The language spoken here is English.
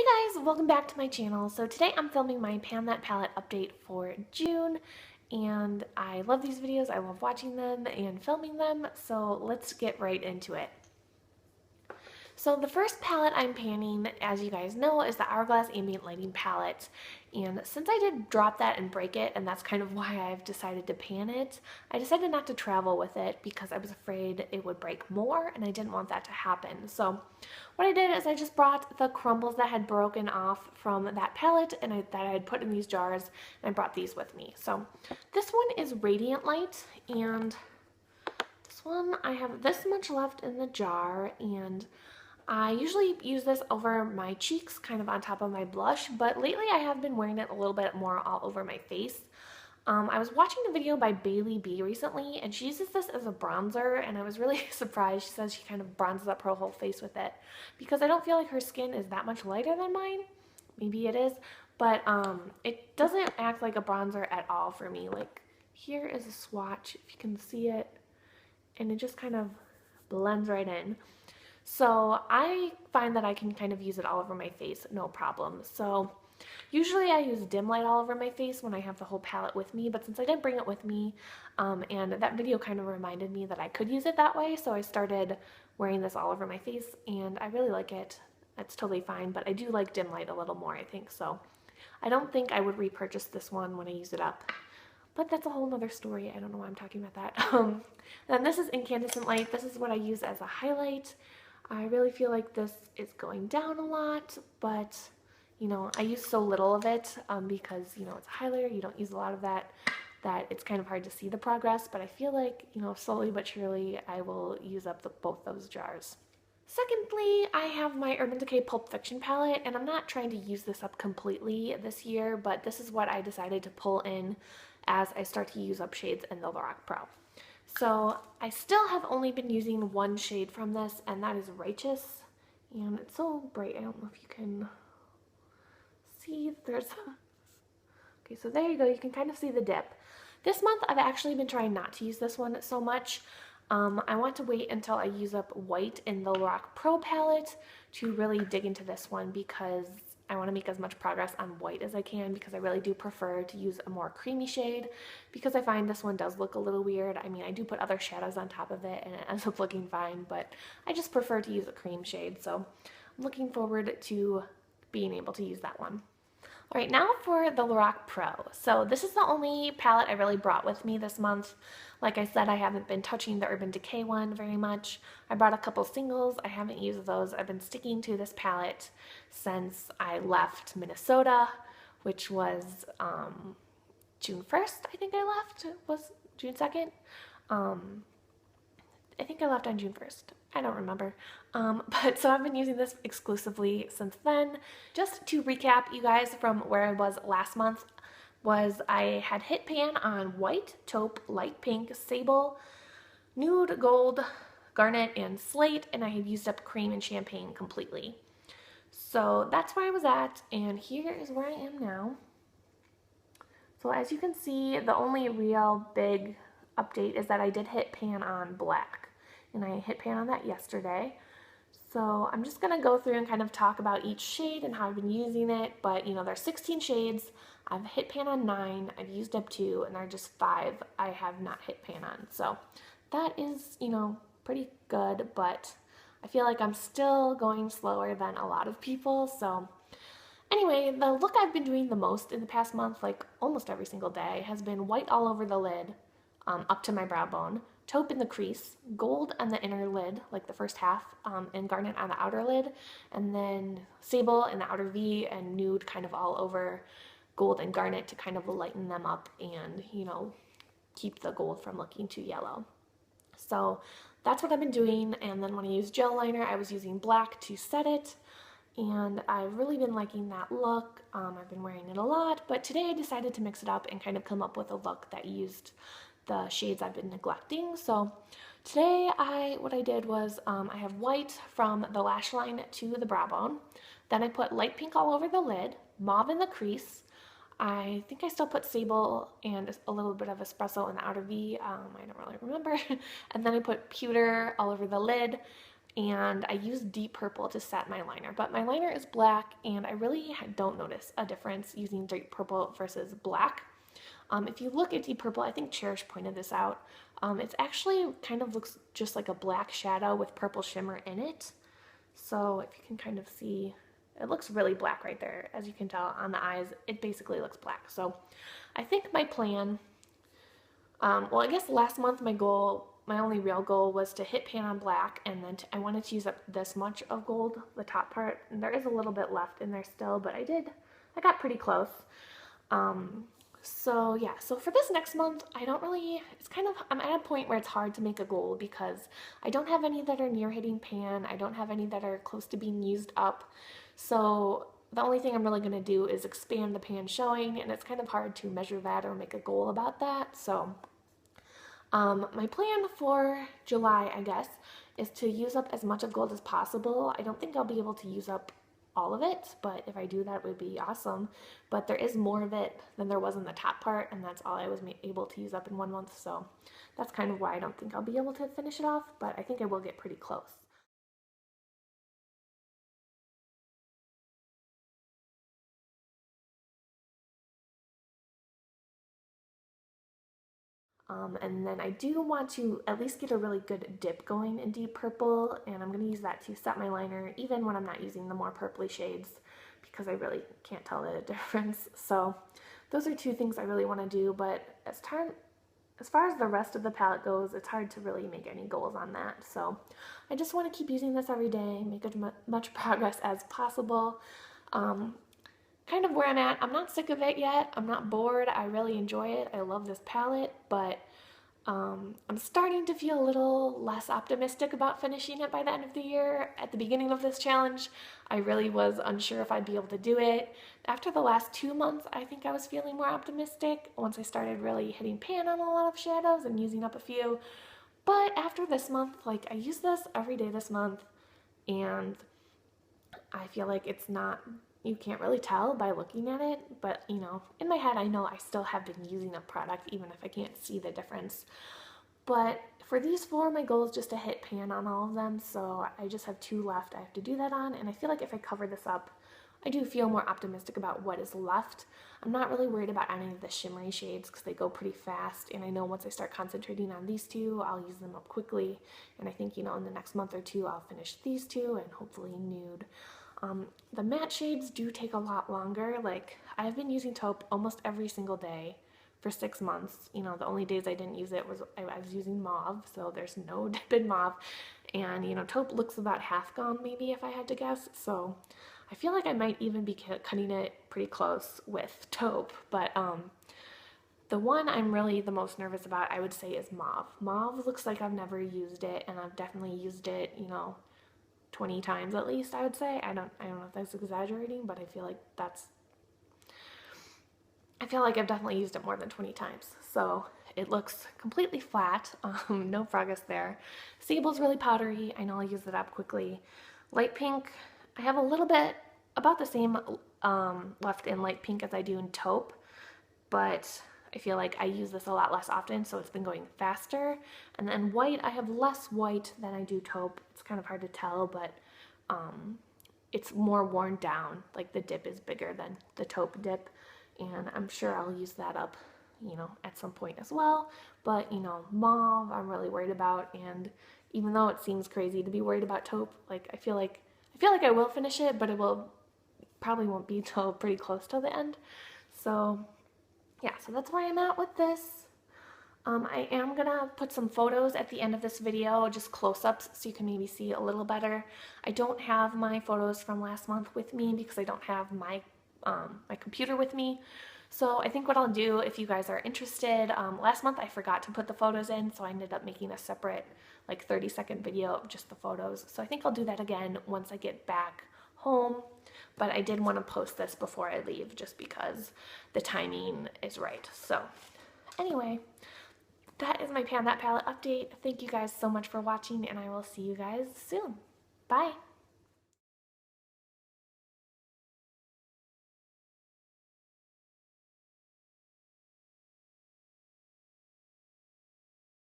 Hey guys, welcome back to my channel. So today I'm filming my Pan That Palette update for June, and I love these videos. I love watching them and filming them, so let's get right into it. So the first palette I'm panning, as you guys know, is the Hourglass Ambient Lighting palette. And since I did drop that and break it, and that's kind of why I've decided to pan it, I decided not to travel with it because I was afraid it would break more and I didn't want that to happen. So what I did is I just brought the crumbles that had broken off from that palette and that I had put in these jars, and I brought these with me. So this one is Radiant Light, and this one I have this much left in the jar, and I usually use this over my cheeks, kind of on top of my blush, but lately I have been wearing it a little bit more all over my face. I was watching a video by Bailey B recently, and she uses this as a bronzer, and I was really surprised. She says she kind of bronzes up her whole face with it, because I don't feel like her skin is that much lighter than mine. Maybe it is, but it doesn't act like a bronzer at all for me. Like, here is a swatch, if you can see it, and it just kind of blends right in. So I find that I can kind of use it all over my face, no problem. So usually I use dim light all over my face when I have the whole palette with me, but since I didn't bring it with me, and that video kind of reminded me that I could use it that way, so I started wearing this all over my face, and I really like it. It's totally fine, but I do like dim light a little more, I think, so I don't think I would repurchase this one when I use it up. But that's a whole nother story. I don't know why I'm talking about that. Then this is Incandescent Light. This is what I use as a highlight. I really feel like this is going down a lot, but you know, I use so little of it because, you know, it's a highlighter, you don't use a lot of that it's kind of hard to see the progress, but I feel like, you know, slowly but surely I will use up both those jars. Secondly, I have my Urban Decay Pulp Fiction palette, and I'm not trying to use this up completely this year, but this is what I decided to pull in as I start to use up shades in the Lorac Pro. So I still have only been using one shade from this, and that is Righteous. And it's so bright, I don't know if you can see. Okay, so there you go, you can kind of see the dip. This month I've actually been trying not to use this one so much. I want to wait until I use up white in the Lorac Pro palette to really dig into this one, because I want to make as much progress on white as I can, because I really do prefer to use a more creamy shade, because I find this one does look a little weird. I mean, I do put other shadows on top of it and it ends up looking fine, but I just prefer to use a cream shade, so I'm looking forward to being able to use that one. All right, now for the Lorac Pro. So this is the only palette I really brought with me this month. Like I said, I haven't been touching the Urban Decay one very much. I brought a couple singles. I haven't used those. I've been sticking to this palette since I left Minnesota, which was June 1st, I think I left. It was June 2nd. I think I left on June 1st. I don't remember. But so I've been using this exclusively since then. Just to recap, you guys, from where I was last month, was I had hit pan on white, taupe, light pink, sable, nude, gold, garnet, and slate, and I had used up cream and champagne completely. So that's where I was at, and here is where I am now. So as you can see, the only real big update is that I did hit pan on black, and I hit pan on that yesterday. So I'm just going to go through and kind of talk about each shade and how I've been using it, but you know, there's 16 shades. I've hit pan on 9, I've used up 2, and there are just 5 I have not hit pan on. So that is, you know, pretty good, but I feel like I'm still going slower than a lot of people. So anyway, the look I've been doing the most in the past month, like almost every single day, has been white all over the lid, up to my brow bone, taupe in the crease, gold on the inner lid, like the first half, and garnet on the outer lid, and then sable in the outer V, and nude kind of all over gold and garnet to kind of lighten them up and, you know, keep the gold from looking too yellow. So that's what I've been doing, and then when I use gel liner, I was using black to set it, and I've really been liking that look. I've been wearing it a lot, but today I decided to mix it up and kind of come up with a look that used the shades I've been neglecting. So today what I did was I have white from the lash line to the brow bone. Then I put light pink all over the lid, mauve in the crease. I think I still put sable and a little bit of espresso in the outer V. I don't really remember. And then I put pewter all over the lid and I used deep purple to set my liner, but my liner is black and I really don't notice a difference using deep purple versus black. If you look at deep purple, I think Cherish pointed this out, it's actually kind of looks just like a black shadow with purple shimmer in it. So if you can kind of see, it looks really black right there. As you can tell on the eyes, it basically looks black. So I think my plan, well, I guess last month my only real goal was to hit pan on black, and then I wanted to use up this much of gold, the top part, and there is a little bit left in there still, but I got pretty close. So yeah, so for this next month, I'm at a point where it's hard to make a goal because I don't have any that are near hitting pan, I don't have any that are close to being used up, so the only thing I'm really going to do is expand the pan showing, and it's kind of hard to measure that or make a goal about that. So my plan for July, I guess, is to use up as much of gold as possible. I don't think I'll be able to use up all of it, but if I do, that would be awesome. But there is more of it than there was in the top part, and that's all I was able to use up in 1 month, so that's kind of why I don't think I'll be able to finish it off, but I think I will get pretty close. And then I do want to at least get a really good dip going in deep purple, and I'm going to use that to set my liner even when I'm not using the more purpley shades because I really can't tell the difference. So those are two things I really want to do, but as far as the rest of the palette goes, it's hard to really make any goals on that. So I just want to keep using this every day, make as much progress as possible. Kind of where I'm at. I'm not sick of it yet. I'm not bored. I really enjoy it. I love this palette, but I'm starting to feel a little less optimistic about finishing it by the end of the year. At the beginning of this challenge, I really was unsure if I'd be able to do it. After the last 2 months, I think I was feeling more optimistic once I started really hitting pan on a lot of shadows and using up a few. But after this month, like, I use this every day this month, and I feel like it's not, you can't really tell by looking at it, but you know, in my head I know I still have been using a product even if I can't see the difference. But for these 4, my goal is just to hit pan on all of them, so I just have 2 left I have to do that on, and I feel like if I cover this up, I do feel more optimistic about what is left. I'm not really worried about any of the shimmery shades because they go pretty fast, and I know once I start concentrating on these 2, I'll use them up quickly, and I think, you know, in the next month or 2, I'll finish these 2 and hopefully nude. The matte shades do take a lot longer. Like, I've been using taupe almost every single day for 6 months. You know, the only days I didn't use it was I was using mauve, so there's no dip in mauve. And, you know, taupe looks about half gone maybe if I had to guess, so I feel like I might even be cutting it pretty close with taupe, but the one I'm really the most nervous about, I would say, is mauve. Mauve looks like I've never used it, and I've definitely used it, you know, 20 times at least, I would say. I don't know if that's exaggerating, but I feel like I've definitely used it more than 20 times. So it looks completely flat, no progress there. Sable's really powdery. I know I'll use it up quickly. Light pink, I have a little bit, about the same left in light pink as I do in taupe, but I feel like I use this a lot less often, so it's been going faster. And then white, I have less white than I do taupe. It's kind of hard to tell, but it's more worn down. Like, the dip is bigger than the taupe dip, and I'm sure I'll use that up, you know, at some point as well. But, you know, mauve I'm really worried about, and even though it seems crazy to be worried about taupe, like, I feel like I will finish it, but it probably won't be till pretty close to the end. So yeah, so that's where I'm at with this. I am gonna put some photos at the end of this video, just close-ups, so you can maybe see a little better. I don't have my photos from last month with me because I don't have my my computer with me. So I think what I'll do, if you guys are interested, last month I forgot to put the photos in, so I ended up making a separate, like, 30-second video of just the photos. So I think I'll do that again once I get back home. But I did want to post this before I leave just because the timing is right. So anyway, that is my Pan That Palette update. Thank you guys so much for watching, and I will see you guys soon. Bye!